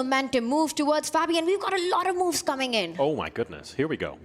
Momentum move towards Fabi, and we've got a lot of moves coming in. Oh my goodness, here we go.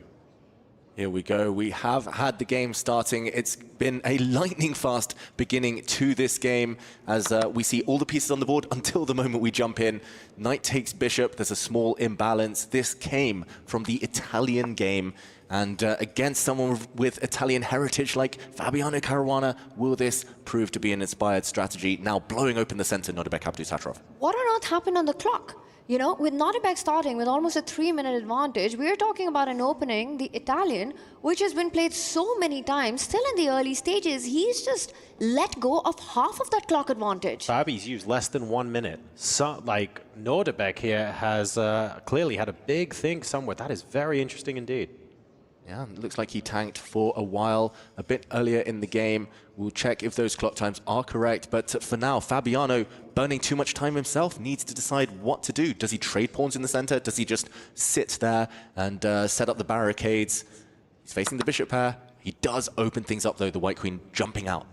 Here we go. We have had the game starting. It's been a lightning fast beginning to this game as we see all the pieces on the board until the moment we jump in. Knight takes bishop. There's a small imbalance. This came from the Italian game. And against someone with Italian heritage like Fabiano Caruana, will this prove to be an inspired strategy? Now blowing open the center, Nodirbek Abdusattorov. What on earth happened on the clock? You know, with Nodirbek starting with almost a 3-minute advantage, we're talking about an opening, the Italian, which has been played so many times. Still in the early stages, he's just let go of half of that clock advantage. Fabi's used less than 1 minute. So, like, Nodirbek here has clearly had a big thing somewhere. That is very interesting indeed. Yeah, it looks like he tanked for a while, a bit earlier in the game. We'll check if those clock times are correct. But for now, Fabiano, burning too much time himself, needs to decide what to do. Does he trade pawns in the center? Does he just sit there and set up the barricades? He's facing the bishop pair. He does open things up, though, the white queen jumping out.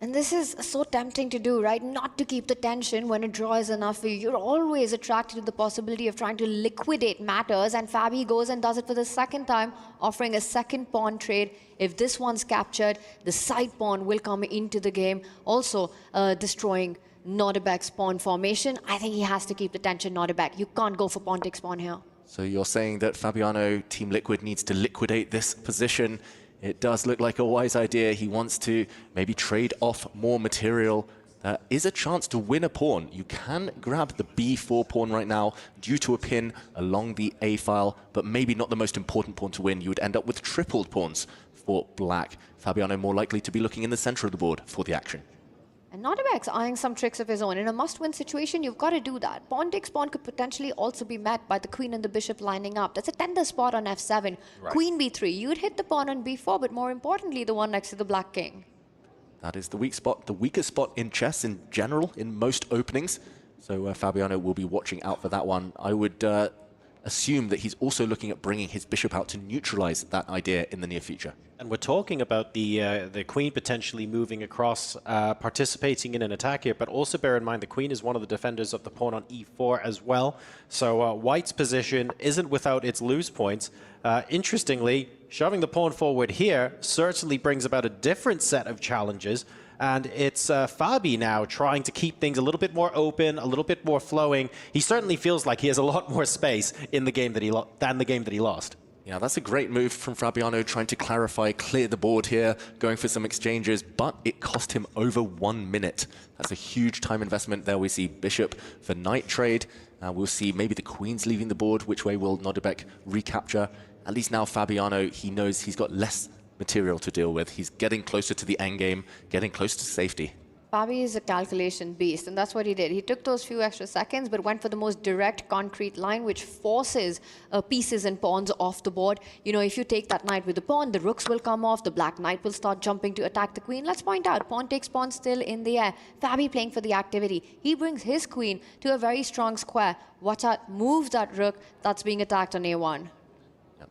And this is so tempting to do, right? Not to keep the tension when a draw is enough for you. You're always attracted to the possibility of trying to liquidate matters, and Fabi goes and does it for the second time, offering a second pawn trade. If this one's captured, the side pawn will come into the game, also destroying Nodirbek's pawn formation. I think he has to keep the tension, Nodirbek. You can't go for pawn takes pawn here. So you're saying that Fabiano, Team Liquid, needs to liquidate this position. It does look like a wise idea. He wants to maybe trade off more material. There is a chance to win a pawn. You can grab the b4 pawn right now due to a pin along the a file, but maybe not the most important pawn to win. You would end up with tripled pawns for black. Fabiano more likely to be looking in the center of the board for the action. And Nodirbek's eyeing some tricks of his own. In a must-win situation, you've got to do that. Pawn takes pawn could potentially also be met by the queen and the bishop lining up. That's a tender spot on f7. Right. Queen b3. You'd hit the pawn on b4, but more importantly, the one next to the black king. That is the weak spot, the weakest spot in chess in general, in most openings. So Fabiano will be watching out for that one. I would assume that he's also looking at bringing his bishop out to neutralize that idea in the near future. And we're talking about the queen potentially moving across, participating in an attack here, but also bear in mind the queen is one of the defenders of the pawn on e4 as well. So white's position isn't without its loose points. Interestingly, shoving the pawn forward here certainly brings about a different set of challenges. And it's Fabi now trying to keep things a little bit more open, a little bit more flowing. He certainly feels like he has a lot more space in the game than the game that he lost. Yeah, that's a great move from Fabiano, trying to clarify, clear the board here, going for some exchanges, but it cost him over 1 minute. That's a huge time investment there. We see bishop for knight trade. We'll see maybe the queen's leaving the board. Which way will Nodirbek recapture? At least now Fabiano, he knows he's got less material to deal with. He's getting closer to the endgame, getting close to safety. Fabi is a calculation beast, and that's what he did. He took those few extra seconds, but went for the most direct, concrete line, which forces pieces and pawns off the board. You know, if you take that knight with the pawn, the rooks will come off, the black knight will start jumping to attack the queen. Let's point out, pawn takes pawn still in the air. Fabi playing for the activity. He brings his queen to a very strong square. Watch out, move that rook that's being attacked on a1.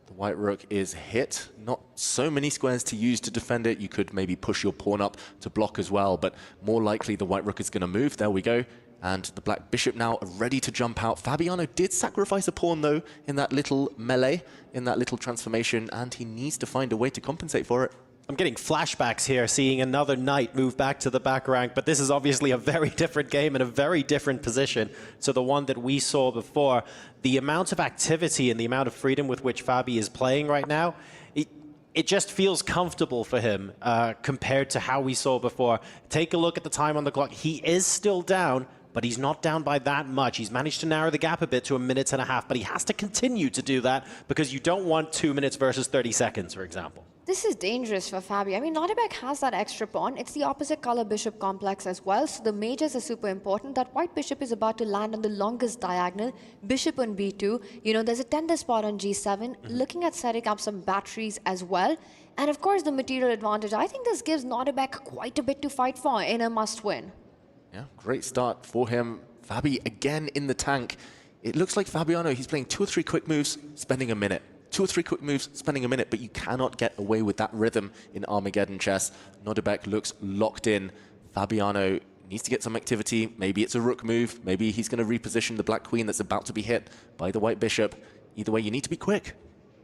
The white rook is hit. Not so many squares to use to defend it. You could maybe push your pawn up to block as well, but more likely the white rook is going to move. There we go. And the black bishop now ready to jump out. Fabiano did sacrifice a pawn, though, in that little melee, in that little transformation, and he needs to find a way to compensate for it. I'm getting flashbacks here, seeing another knight move back to the back rank, but this is obviously a very different game and a very different position to the one that we saw before. The amount of activity and the amount of freedom with which Fabi is playing right now, it just feels comfortable for him compared to how we saw before. Take a look at the time on the clock. He is still down, but he's not down by that much. He's managed to narrow the gap a bit to 1.5 minutes, but he has to continue to do that because you don't want 2 minutes versus 30 seconds, for example. This is dangerous for Fabi. I mean, Nodirbek has that extra pawn. It's the opposite color bishop complex as well, so the majors are super important. That white bishop is about to land on the longest diagonal, bishop on b2. You know, there's a tender spot on g7, looking at setting up some batteries as well. And of course, the material advantage. I think this gives Nodirbek quite a bit to fight for in a must-win. Yeah, great start for him. Fabi again in the tank. It looks like Fabiano, he's playing 2 or 3 quick moves, spending a minute. 2 or 3 quick moves, spending a minute, but you cannot get away with that rhythm in Armageddon chess. Nodirbek looks locked in. Fabiano needs to get some activity. Maybe it's a rook move. Maybe he's going to reposition the black queen that's about to be hit by the white bishop. Either way, you need to be quick.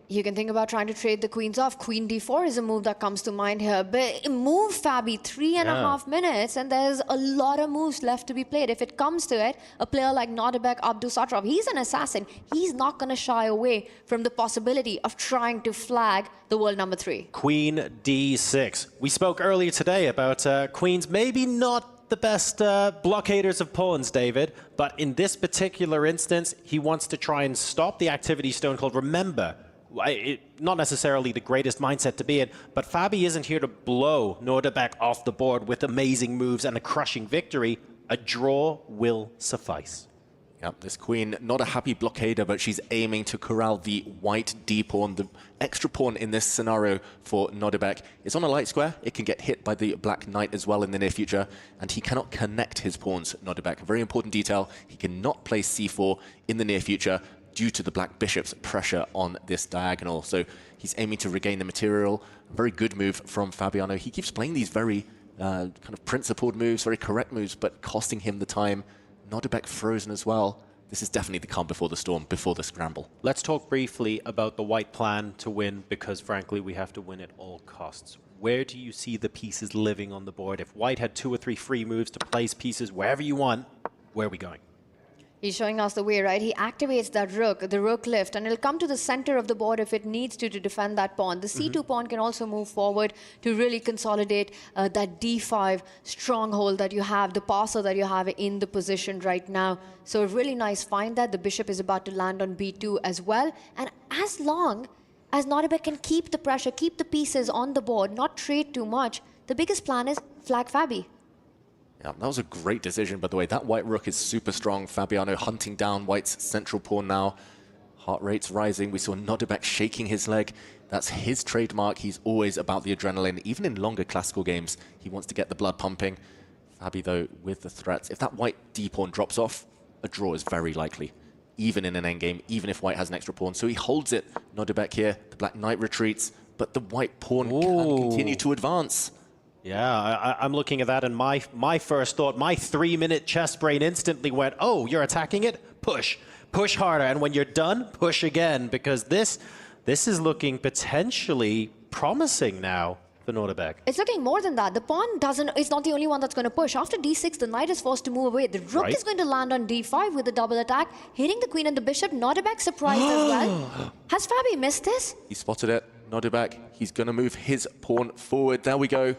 You can think about trying to trade the queens off. Queen d4 is a move that comes to mind here. But move, Fabi, 3.5 minutes, and there's a lot of moves left to be played. If it comes to it, a player like Nodirbek, Abdusattorov, he's an assassin. He's not going to shy away from the possibility of trying to flag the world number 3. Queen d6. We spoke earlier today about queens maybe not the best blockaders of pawns, David, but in this particular instance, he wants to try and stop the activity stone cold. Remember, not necessarily the greatest mindset to be in, but Fabi isn't here to blow Nodirbek off the board with amazing moves and a crushing victory. A draw will suffice. Yep, this queen, not a happy blockader, but she's aiming to corral the white d-pawn, the extra pawn in this scenario for Nodirbek. It's on a light square. It can get hit by the black knight as well in the near future, and he cannot connect his pawns, Nodirbek. A very important detail, he cannot play c4 in the near future due to the black bishop's pressure on this diagonal. So he's aiming to regain the material. A very good move from Fabiano. He keeps playing these very kind of principled moves, very correct moves, but costing him the time. Nodirbek frozen as well. This is definitely the calm before the storm, before the scramble. Let's talk briefly about the white plan to win, because frankly, we have to win at all costs. Where do you see the pieces living on the board? If white had 2 or 3 free moves to place pieces wherever you want, where are we going? He's showing us the way, right? He activates that rook, the rook lift, and it'll come to the center of the board if it needs to defend that pawn. The c2 pawn can also move forward to really consolidate that d5 stronghold that you have, the passer that you have in the position right now. So a really nice find that. The bishop is about to land on b2 as well. And as long as Nodirbek can keep the pressure, keep the pieces on the board, not trade too much, the biggest plan is flag Fabi. Yeah, that was a great decision, by the way. That white rook is super strong. Fabiano hunting down white's central pawn now. Heart rate's rising. We saw Nodirbek shaking his leg. That's his trademark. He's always about the adrenaline. Even in longer classical games, he wants to get the blood pumping. Fabi, though, with the threats. If that white d-pawn drops off, a draw is very likely, even in an endgame, even if white has an extra pawn. So he holds it. Nodirbek here. The black knight retreats, but the white pawn can continue to advance. Yeah, I'm looking at that, and my first thought, my 3-minute chess brain instantly went, oh, you're attacking it? Push. Push harder. And when you're done, push again, because this is looking potentially promising now for Nodirbek. It's looking more than that. The pawn is not the only one that's going to push. After d6, the knight is forced to move away. The rook is going to land on d5 with a double attack, hitting the queen and the bishop. Nodirbek surprised as well. Has Fabi missed this? He spotted it. Nodirbek, he's going to move his pawn forward. There we go.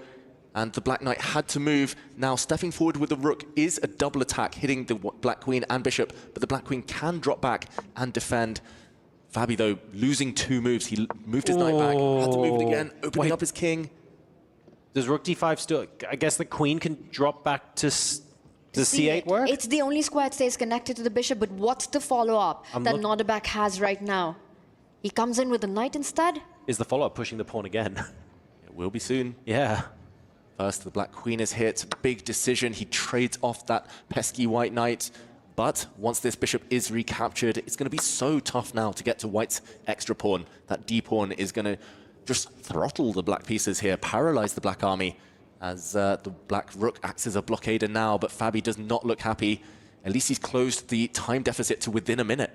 And the black knight had to move. Now, stepping forward with the rook is a double attack, hitting the black queen and bishop, but the black queen can drop back and defend. Fabi, though, losing 2 moves. He moved his knight back, had to move it again, opening up his king. Does rook d5 still... I guess the queen can drop back to c8 work? It's the only square that stays connected to the bishop, but what's the follow-up that Nodirbek has right now? He comes in with the knight instead? Is the follow-up pushing the pawn again? It will be soon. Yeah. First, the black queen is hit. Big decision. He trades off that pesky white knight. But once this bishop is recaptured, it's going to be so tough now to get to white's extra pawn. That d-pawn is going to just throttle the black pieces here, paralyze the black army, as the black rook acts as a blockader now. But Fabi does not look happy. At least he's closed the time deficit to within a minute.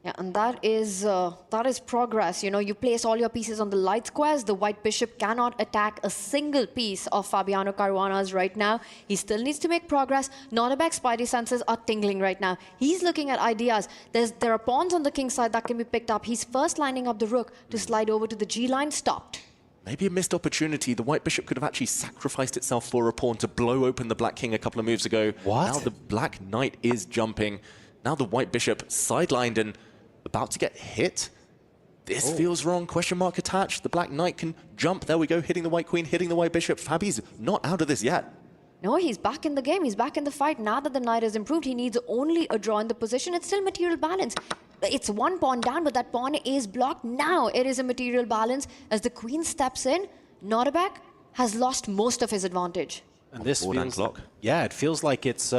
Yeah, and that is progress. You know, you place all your pieces on the light squares. The white bishop cannot attack a single piece of Fabiano Caruana's right now. He still needs to make progress. Nodirbek's spidey senses are tingling right now. He's looking at ideas. There are pawns on the king side that can be picked up. He's first lining up the rook to slide over to the G line. Stopped. Maybe a missed opportunity. The white bishop could have actually sacrificed itself for a pawn to blow open the black king a couple of moves ago. What? Now the black knight is jumping. Now the white bishop sidelined and about to get hit. This feels wrong. Question mark attached. The black knight can jump. There we go. Hitting the white queen, hitting the white bishop. Fabi's not out of this yet. No, he's back in the game. He's back in the fight. Now that the knight has improved, he needs only a draw in the position. It's still material balance. It's 1 pawn down, but that pawn is blocked. Now it is a material balance. As the queen steps in, Nodirbek has lost most of his advantage. And this Board and feels, clock. yeah, it feels like it's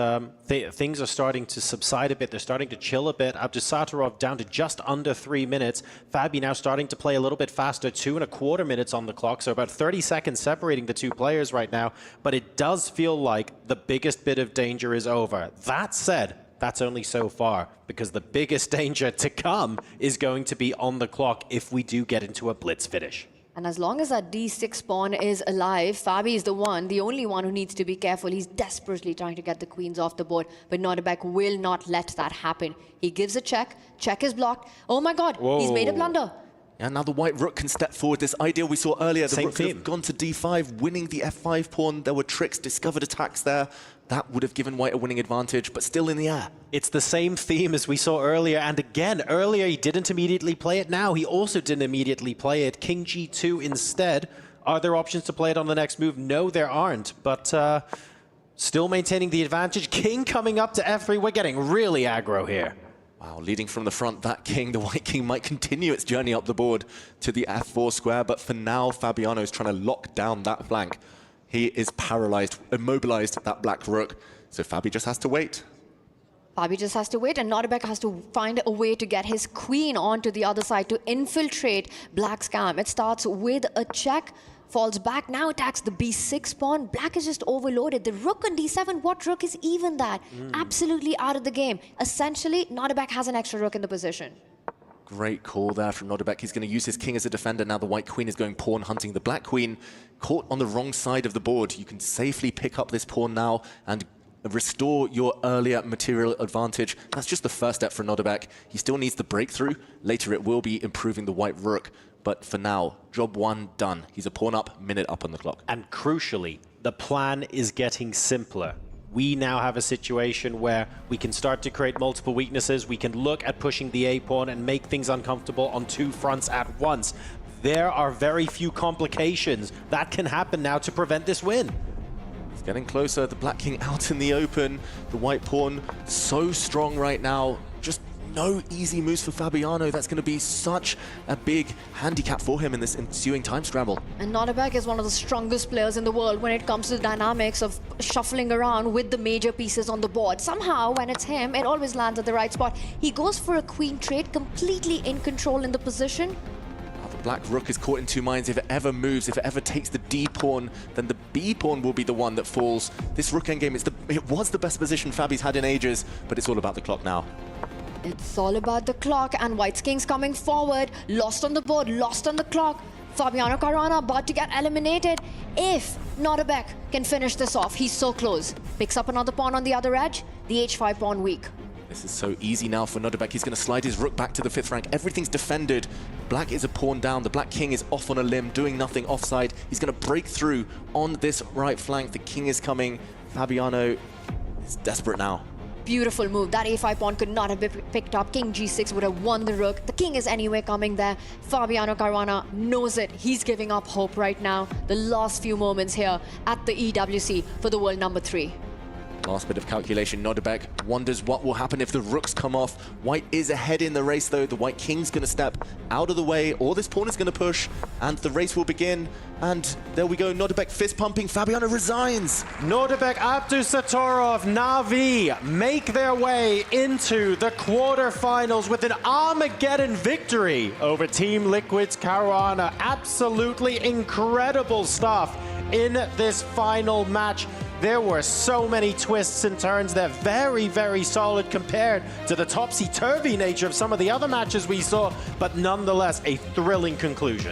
things are starting to subside a bit. They're starting to chill a bit. Abdusattorov down to just under 3 minutes. Fabi now starting to play a little bit faster, 2.25 minutes on the clock, so about 30 seconds separating the two players right now. But it does feel like the biggest bit of danger is over. That said, that's only so far, because the biggest danger to come is going to be on the clock if we do get into a blitz finish. And as long as that D6 pawn is alive, Fabi is the only one who needs to be careful. He's desperately trying to get the queens off the board, but Nodirbek will not let that happen. He gives a check is blocked. Oh my God, Whoa. He's made a blunder. And now the white rook can step forward. This idea we saw earlier, the Same rook could theme. have gone to d5, winning the f5 pawn. There were tricks, discovered attacks there. That would have given white a winning advantage, but still in the air. It's the same theme as we saw earlier, and again, earlier he didn't immediately play it. Now he also didn't immediately play it. King g2 instead. Are there options to play it on the next move? No, there aren't, but still maintaining the advantage. King coming up to f3. We're getting really aggro here. Wow, leading from the front, that king, the white king, might continue its journey up the board to the f4 square, but for now, Fabiano is trying to lock down that flank. He is paralyzed, immobilized that black rook, so Fabi just has to wait. Fabi just has to wait, and Nodirbek has to find a way to get his queen onto the other side to infiltrate Black's camp. It starts with a check, falls back, now attacks the b6 pawn. Black is just overloaded. The rook on d7, what rook is even that? Absolutely out of the game. Essentially, Nodirbek has an extra rook in the position. Great call there from Nodirbek. He's going to use his king as a defender. Now the white queen is going pawn hunting. The black queen caught on the wrong side of the board. You can safely pick up this pawn now and restore your earlier material advantage. That's just the first step for Nodirbek. He still needs the breakthrough. Later it will be improving the white rook. But for now, job one done. He's a pawn up, minute up on the clock. And crucially, the plan is getting simpler. We now have a situation where we can start to create multiple weaknesses. We can look at pushing the A-pawn and make things uncomfortable on two fronts at once. There are very few complications that can happen now to prevent this win. It's getting closer. The black king out in the open. The white pawn so strong right now. Just no easy moves for Fabiano. That's going to be such a big handicap for him in this ensuing time scramble. And Nodirbek is one of the strongest players in the world when it comes to the dynamics of shuffling around with the major pieces on the board. Somehow, when it's him, it always lands at the right spot. He goes for a queen trade, completely in control in the position. The black rook is caught in two minds. If it ever moves, if it ever takes the D pawn, then the B pawn will be the one that falls. This rook endgame, it was the best position Fabi's had in ages, but it's all about the clock now. It's all about the clock, and White's king's coming forward. Lost on the board, lost on the clock. Fabiano Caruana about to get eliminated. If Nodirbek can finish this off, he's so close. Picks up another pawn on the other edge. The h5 pawn weak. This is so easy now for Nodirbek. He's going to slide his rook back to the 5th rank. Everything's defended. Black is a pawn down. The black king is off on a limb, doing nothing offside. He's going to break through on this right flank. The king is coming. Fabiano is desperate now. Beautiful move. That a5 pawn could not have been picked up. King g6 would have won the rook. The king is anyway coming there. Fabiano Caruana knows it. He's giving up hope right now. The last few moments here at the EWC for the world number 3. Last bit of calculation. Nodirbek wonders what will happen if the rooks come off. White is ahead in the race, though. The white king's going to step out of the way, or this pawn is going to push, and the race will begin. And there we go. Nodirbek fist pumping. Fabiano resigns. Nodirbek, Abdusattorov, Navi make their way into the quarterfinals with an Armageddon victory over Team Liquid's Caruana. Absolutely incredible stuff in this final match. There were so many twists and turns. They're very, very solid compared to the topsy-turvy nature of some of the other matches we saw, but nonetheless a thrilling conclusion.